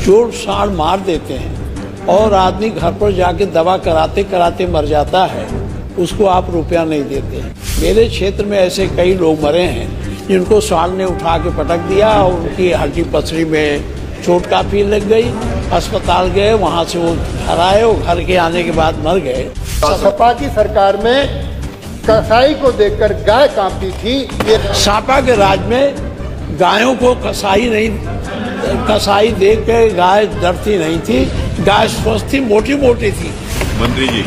जोड़ साड़ मार देते हैं और आदमी घर पर जाके दवा कराते कराते मर जाता है, उसको आप रुपया नहीं देते हैं। मेरे क्षेत्र में ऐसे कई लोग मरे हैं जिनको साड़ ने उठा के पटक दिया और उनकी हड्डी पसली में चोट काफी लग गई, अस्पताल गए, वहां से वो घर आए और घर के आने के बाद मर गए। सपा की सरकार में कसाई को देखकर गाय कांपती थी। ये सपा के राज में गायों को कसाई देख के गाय डरती नहीं थी, गाय स्वस्थ थी, मोटी मोटी थी। मंत्री जी,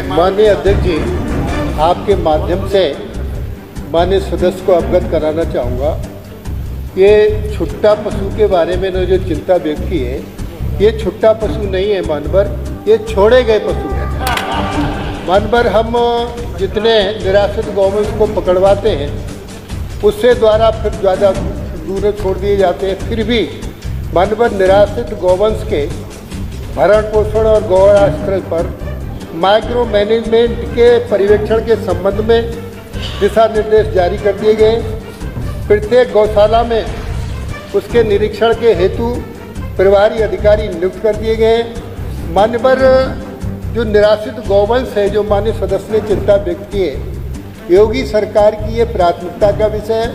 माननीय अध्यक्ष जी, आपके माध्यम से माननीय सदस्य को अवगत कराना चाहूँगा। ये छुट्टा पशु के बारे में जो चिंता व्यक्त की है, ये छुट्टा पशु नहीं है मानवर, ये छोड़े गए पशु है। मानवर हम जितने निराश्रित गौवंश को पकड़वाते हैं उससे द्वारा फिर ज़्यादा दूर छोड़ दिए जाते हैं। फिर भी मानवर निराश्रित गौवंश के भरण पोषण और गौराश्रय पर माइक्रो मैनेजमेंट के पर्यवेक्षण के संबंध में दिशा निर्देश जारी कर दिए गए। प्रत्येक गौशाला में उसके निरीक्षण के हेतु प्रभारी अधिकारी नियुक्त कर दिए गए। मान्यवर जो निराश्रित गौवंश है, जो माननीय सदस्य ने चिंता व्यक्त की है, योगी सरकार की ये प्राथमिकता का विषय है।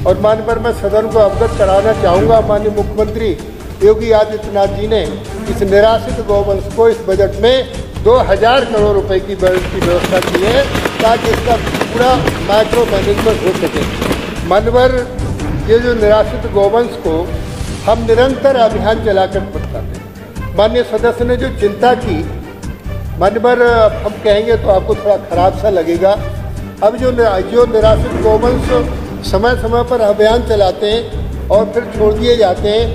और मान्यवर मैं सदन को अवगत कराना चाहूँगा, माननीय मुख्यमंत्री योगी आदित्यनाथ जी ने इस निराश्रित गौवंश को इस बजट में 2000 करोड़ रुपए की व्यवस्था की है ताकि इसका पूरा माइक्रो मैनेजमेंट हो सके। मान्यवर ये जो निराश्रित गौवंश को हम निरंतर अभियान चलाकर बताते हैं। माननीय सदस्य ने जो चिंता की, मान्यवर हम कहेंगे तो आपको थोड़ा खराब सा लगेगा। अब जो निराश्रित गौवंश समय समय पर अभियान चलाते हैं और फिर छोड़ दिए जाते हैं,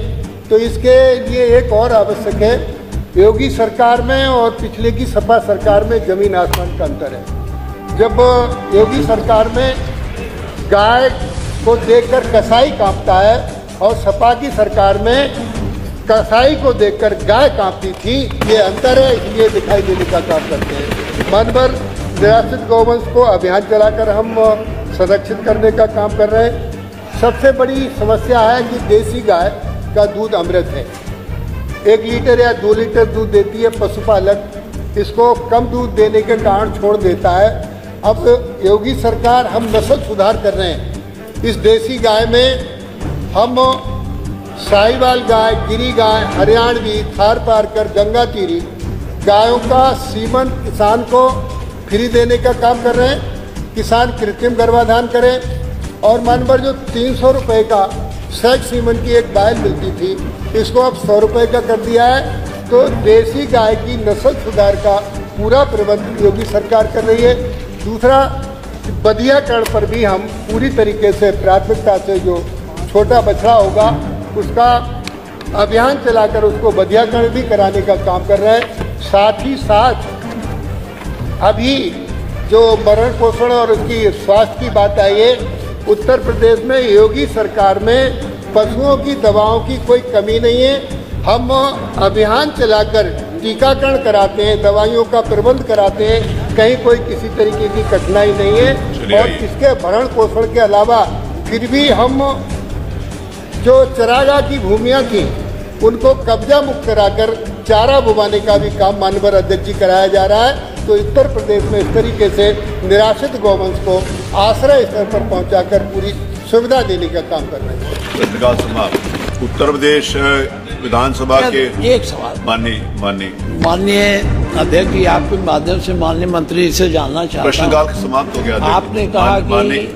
तो इसके लिए एक और आवश्यक है। योगी सरकार में और पिछले की सपा सरकार में जमीन आसमान का अंतर है। जब योगी सरकार में गाय को देखकर कसाई कांपता है और सपा की सरकार में कसाई को देखकर गाय कांपती थी, ये अंतर है, इसलिए दिखाई देने का काम करते हैं। मानवर निराश्रित गौवंश को अभियान चलाकर हम संरक्षित करने का काम कर रहे हैं। सबसे बड़ी समस्या है कि देसी गाय का दूध अमृत है। 1 लीटर या 2 लीटर दूध देती है पशुपालक, इसको कम दूध देने के कारण छोड़ देता है। अब योगी सरकार हम नस्ल सुधार कर रहे हैं। इस देसी गाय में हम साहिवाल गाय, गिरी गाय, हरियाणवी, थार पारकर, गंगा तीरी गायों का सीमन किसान को फ्री देने का काम कर रहे हैं। किसान कृत्रिम गर्भाधान करें। और मानवर जो 300 रुपये का सेक्स सीमन की एक बैल मिलती थी, इसको अब 100 रुपये का कर दिया है। तो देसी गाय की नस्ल सुधार का पूरा प्रबंध योगी सरकार कर रही है। दूसरा, बधियाकरण पर भी हम पूरी तरीके से प्राथमिकता से जो छोटा बछड़ा होगा उसका अभियान चलाकर उसको बधियाकरण भी कराने का काम कर रहे हैं। साथ ही साथ अभी जो भरण पोषण और उसकी स्वास्थ्य की बात आई है, उत्तर प्रदेश में योगी सरकार में पशुओं की दवाओं की कोई कमी नहीं है। हम अभियान चलाकर टीकाकरण कराते हैं, दवाइयों का प्रबंध कराते हैं, कहीं कोई किसी तरीके की कठिनाई नहीं है। और इसके भरण पोषण के अलावा फिर भी हम जो चरागाह की भूमियाँ थी उनको कब्जा मुक्त कराकर चारा बुवाने का भी काम माननीय अध्यक्ष जी कराया जा रहा है। तो उत्तर प्रदेश में इस तरीके से निराश्रित गौवंश को आश्रय स्तर पर पहुंचाकर पूरी सुविधा देने का काम कर रहे हैं। उत्तर प्रदेश विधानसभा के एक सवाल माननीय अध्यक्ष जी, आपके माध्यम से माननीय मंत्री जी से जानना चाहता हूं। प्रश्नकाल समाप्त हो गया। आपने कहा कि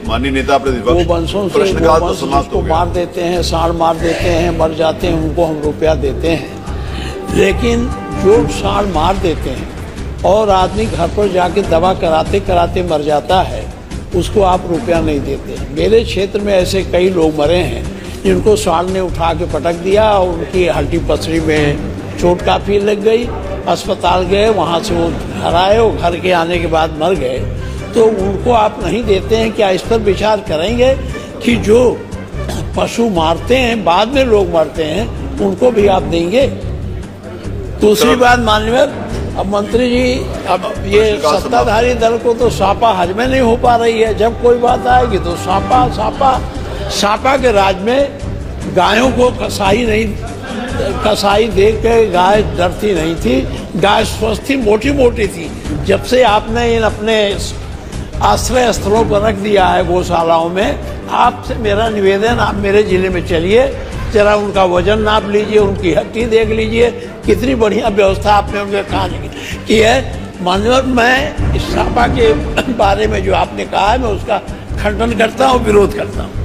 माननीय नेता प्रतिपक्ष गौवंशों से गौवंश मार देते हैं, साड़ मार देते हैं, मर जाते हैं, उनको हम रुपया देते हैं। लेकिन जो साड़ मार देते हैं और आदमी घर पर जाके दवा कराते कराते मर जाता है, उसको आप रुपया नहीं देते। मेरे क्षेत्र में ऐसे कई लोग मरे हैं जिनको साड़ ने उठा के पटक दिया और उनकी हड्डी पसली में चोट काफ़ी लग गई, अस्पताल गए, वहाँ से वो घर आए और घर के आने के बाद मर गए। तो उनको आप नहीं देते हैं, क्या इस पर विचार करेंगे कि जो पशु मारते हैं, बाद में लोग मरते हैं, उनको भी आप देंगे? दूसरी बात माननीय अब मंत्री जी, अब ये सत्ताधारी दल को तो सापा हजम नहीं हो पा रही है। जब कोई बात आएगी तो सापा के राज में गायों को कसाई देख के गाय डरती नहीं थी, गाय स्वस्थ थी, मोटी मोटी थी। जब से आपने इन अपने आश्रय स्थलों पर रख दिया है गौशालाओं में, आपसे मेरा निवेदन, आप मेरे जिले में चलिए, जरा उनका वजन नाप लीजिए, उनकी हड्डी देख लीजिए, कितनी बढ़िया व्यवस्था आपने उनके खाने की है। माननीय, मैं इस सभा के बारे में जो आपने कहा है, मैं उसका खंडन करता हूँ, विरोध करता हूँ।